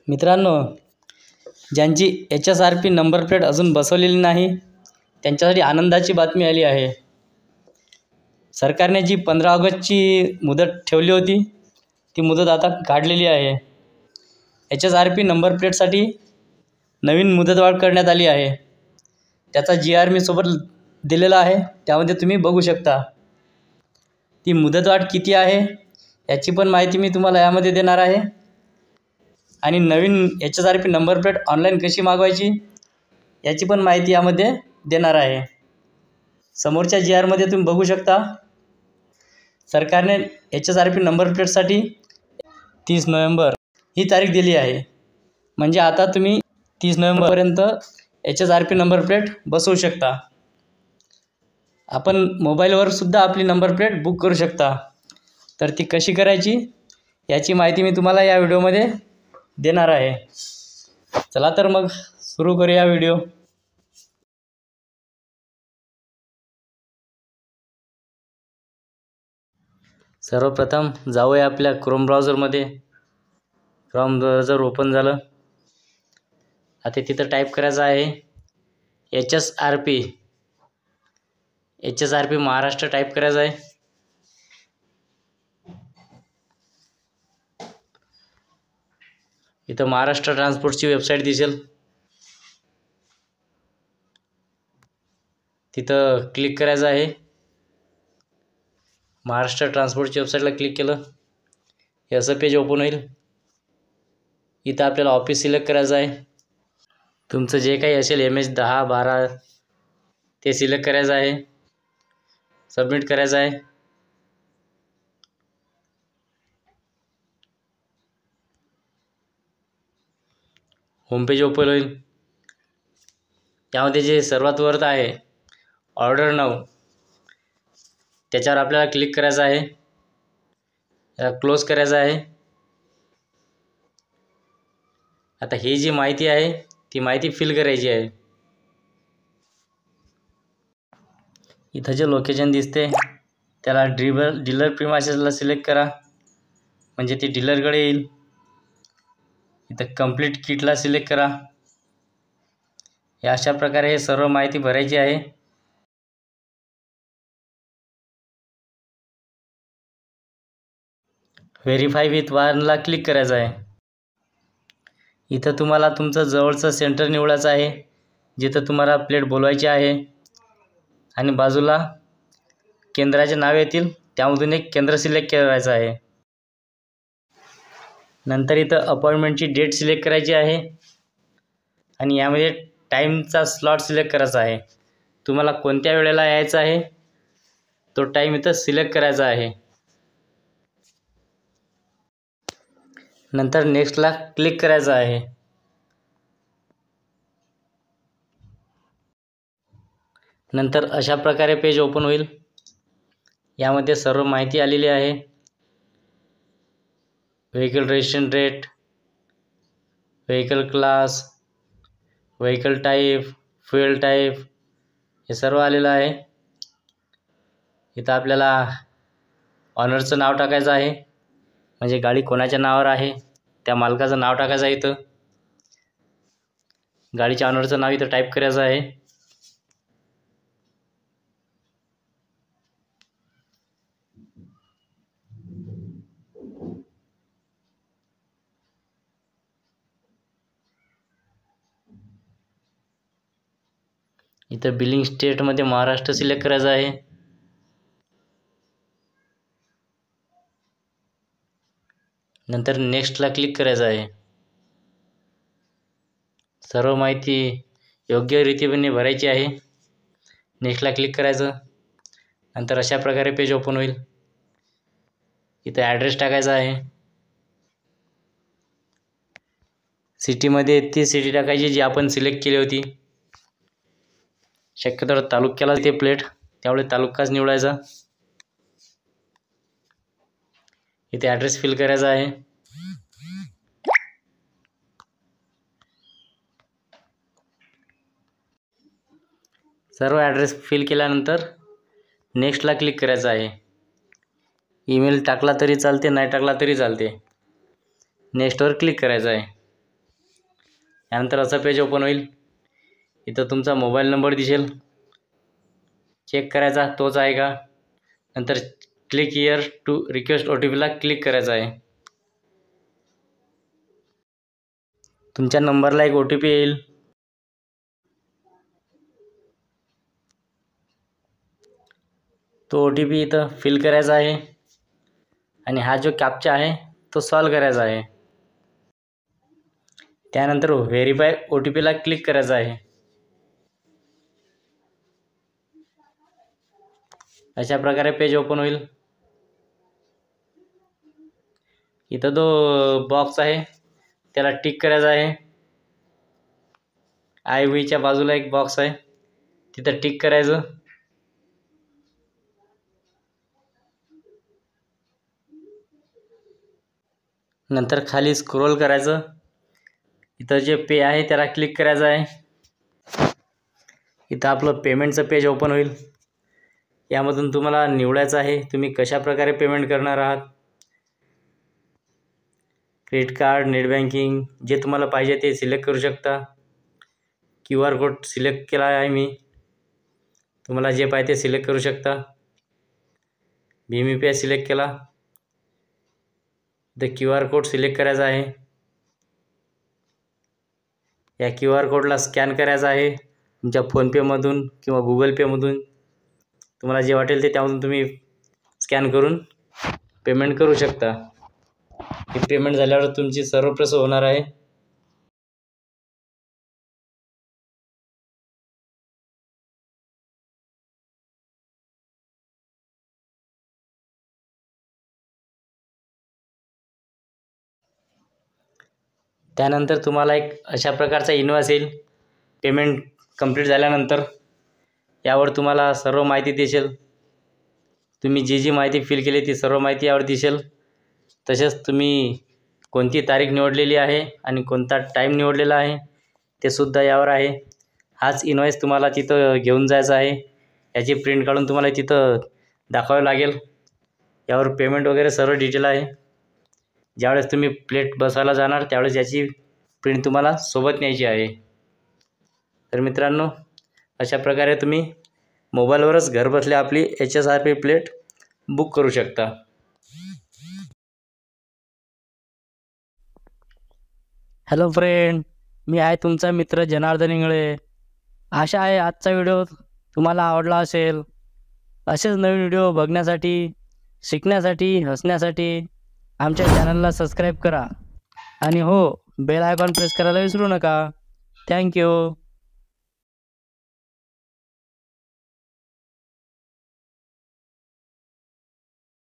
मित्रांनो, ज्यांची HSRP number plate अजून बसवलेली नाही त्यांच्यासाठी आनंदाची बातमी आली आहे। सरकारने जी 15 ऑगस्टची मुदत ठेवली होती ती मुदत आता काढलेली आहे। HSRP नंबर प्लेटसाठी नवीन मुदतवाढ करण्यात आली आहे। त्याचा GR मी सोबत दिलेला आहे, त्यामध्ये तुम्ही बघू शकता। ती मुदतवाढ किती आहे याची पण माहिती मी तुम्हाला यामध्ये देणार आहे आणि नवीन HSRP नंबर प्लेट ऑनलाइन कशी मागवायची याची पण माहिती यामध्ये देणार आहे। समोरच्या GR मध्ये तुम्ही बघू शकता सरकारने HSRP नंबर प्लेटसाठी 30 नोव्हेंबर ही तारीख दिली आहे। म्हणजे आता तुम्ही 30 नोव्हेंबर पर्यंत HSRP नंबर प्लेट बसवू शकता। आपण मोबाईलवर सुद्धा आपली नंबर प्लेट बुक करू शकता। तर ती कशी करायची याची माहिती मी तुम्हाला या व्हिडिओमध्ये देणार आहे। चला तर मग सुरू करूया व्हिडिओ। सर्वप्रथम जाऊया आपल्या क्रोम ब्राउझरमध्ये। क्रोम ब्राउझर ओपन झालं। आता तिथं टाईप करायचं आहे HSRP महाराष्ट्र टाईप करायचं आहे। इथं महाराष्ट्र ट्रान्सपोर्टची वेबसाईट दिसेल, तिथं क्लिक करायचं आहे। महाराष्ट्र ट्रान्सपोर्टच्या वेबसाईटला क्लिक केलं हे असं पेज ओपन होईल। इथं आपल्याला ऑफिस सिलेक्ट करायचं आहे। तुमचं जे काही असेल MS 10 12 ते सिलेक्ट करायचं आहे, सबमिट करायचं आहे। होम पेज ओपन होईल। यामध्ये जे सर्वात वरती आहे ऑर्डर नाव, त्याच्यावर आपल्याला क्लिक करायचं आहे, याला क्लोज करायचं आहे। आता ही जी माहिती आहे ती माहिती फिल करायची आहे। इथं जे लोकेशन दिसते त्याला डीलर प्रीमाइसेसला सिलेक्ट करा, म्हणजे ती डीलरकडे येईल। इथं कंप्लीट किटला सिलेक्ट करा। या अशा प्रकारे हे सर्व माहिती भरायची आहे। व्हेरीफाय विथ वनला क्लिक करायचं आहे। इथं तुम्हाला तुमचं जवळचं सेंटर निवडायचं आहे जिथं तुम्हाला प्लेट बोलवायची आहे आणि बाजूला केंद्राचे नाव येतील, त्यामधून एक केंद्र सिलेक्ट करायचं आहे। नंतर इथं अपॉइंटमेंटची डेट सिलेक्ट करायची आहे आणि यामध्ये टाईमचा स्लॉट सिलेक्ट करायचा आहे। तुम्हाला कोणत्या वेळेला यायचं आहे तो टाईम इथं सिलेक्ट करायचा आहे। नंतर नेक्स्टला क्लिक करायचं आहे। नंतर अशा प्रकारे पेज ओपन होईल। यामध्ये सर्व माहिती आलेली आहे। Vehicle registration rate, vehicle class, vehicle type, fuel type हे सर्व आलेलं आहे। इथं आपल्याला ऑनरचं नाव टाकायचं आहे, म्हणजे गाडी कोणाच्या नावावर आहे त्या मालकाचं नाव टाकायचं आहे। इथं गाडीच्या ऑनरचं नाव इथं टाईप करायचं आहे। इथं बिलिंग स्टेटमध्ये महाराष्ट्र सिलेक्ट करायचं आहे। नंतर नेक्स्टला क्लिक करायचं आहे। सर्व माहिती योग्य रीतीने भरायची आहे। नेक्स्टला क्लिक करायचं। नंतर अशा प्रकारे पेज ओपन होईल। इथं ॲड्रेस टाकायचा आहे। सिटीमध्ये ती सिटी टाकायची जी आपण सिलेक्ट केली होती। शक्यतो तालुक्याला ते प्लेट, त्यामुळे तालुकाच निवडायचा। इथे ॲड्रेस फिल करायचा आहे। सर्व ॲड्रेस फिल केल्यानंतर नेक्स्टला क्लिक करायचं आहे। ईमेल टाकला तरी चालते, नाही टाकला तरी चालते। नेक्स्टवर क्लिक करायचं आहे। यानंतर असं पेज ओपन होईल. इथं तुमचा मोबाईल नंबर दिसेल, चेक करायचा तोच आहे का. नंतर क्लिक हिअर टू रिक्वेस्ट OTPला क्लिक करायचं आहे. तुमच्या नंबरला एक OTP येईल. तो OTP इथं फिल करायचा आहे आणि हा जो कॅप्चा आहे तो सॉल्व करायचा आहे. त्यानंतर व्हेरीफाय OTPला क्लिक करायचं आहे. अशा प्रकारे पेज ओपन होईल. इथं जो बॉक्स आहे त्याला टिक करायचा आहे. IVच्या बाजूला एक बॉक्स आहे, तिथं टिक करायचं. नंतर खाली स्क्रोल करायचं. इथं जे पे आहे त्याला क्लिक करायचं आहे. इथं आपलं पेमेंटचं पेज ओपन होईल. यामधून तुम्हाला निवडायचं आहे तुम्ही कशा प्रकारे पेमेंट करणार आहात. क्रेडिट कार्ड, नेट बँकिंग, जे तुम्हाला पाहिजे ते सिलेक्ट करू शकता. QR कोड सिलेक्ट केला आहे मी, तुम्हाला जे पाहिजे ते सिलेक्ट करू शकता. भीम UPI सिलेक्ट केला. इथं QR कोड सिलेक्ट करायचा आहे. या QR कोडला स्कॅन करायचा आहे तुमच्या फोनपेमधून किंवा गुगल पेमधून. तुम्हाला जे वाटेल ते त्यामधून तुम्ही स्कॅन करून पेमेंट करू शकता. हे पेमेंट झाल्यावर तुमची सर्व प्रोसेस होणार आहे. त्यानंतर तुम्हाला एक अशा प्रकारचा इनवॉइस येईल पेमेंट कंप्लीट झाल्यानंतर. यावर तुम्हाला सर्व माहिती दिसेल. तुम्ही जी माहिती फिल केली ती सर्व माहिती यावर दिसेल. तसेच तुम्ही कोणती तारीख निवडलेली आहे आणि कोणता टाईम निवडलेला आहे ते सुद्धा यावर आहे. हाच इनवॉइस तुम्हाला तिथं घेऊन जायचा आहे. याची प्रिंट काढून तुम्हाला तिथं दाखवावं लागेल. यावर पेमेंट वगैरे सर्व डिटेल आहे. ज्यावेळेस तुम्ही प्लेट बसवायला जाणार त्यावेळेस याची प्रिंट तुम्हाला सोबत न्यायची आहे. तर मित्रांनो, अशा प्रकारे तुम्ही मोबाईलवरच घरबसल्या आपली HSRP प्लेट बुक करू शकता. हॅलो फ्रेंड, मी आहे तुमचा मित्र जनार्दन इंगळे. आशा आहे आजचा व्हिडिओ तुम्हाला आवडला असेल. असेच नवीन व्हिडिओ बघण्यासाठी, शिकण्यासाठी, हसण्यासाठी आमच्या चॅनलला सबस्क्राईब करा आणि हो, बेल आयकॉन प्रेस करायला विसरू नका. थँक्यू.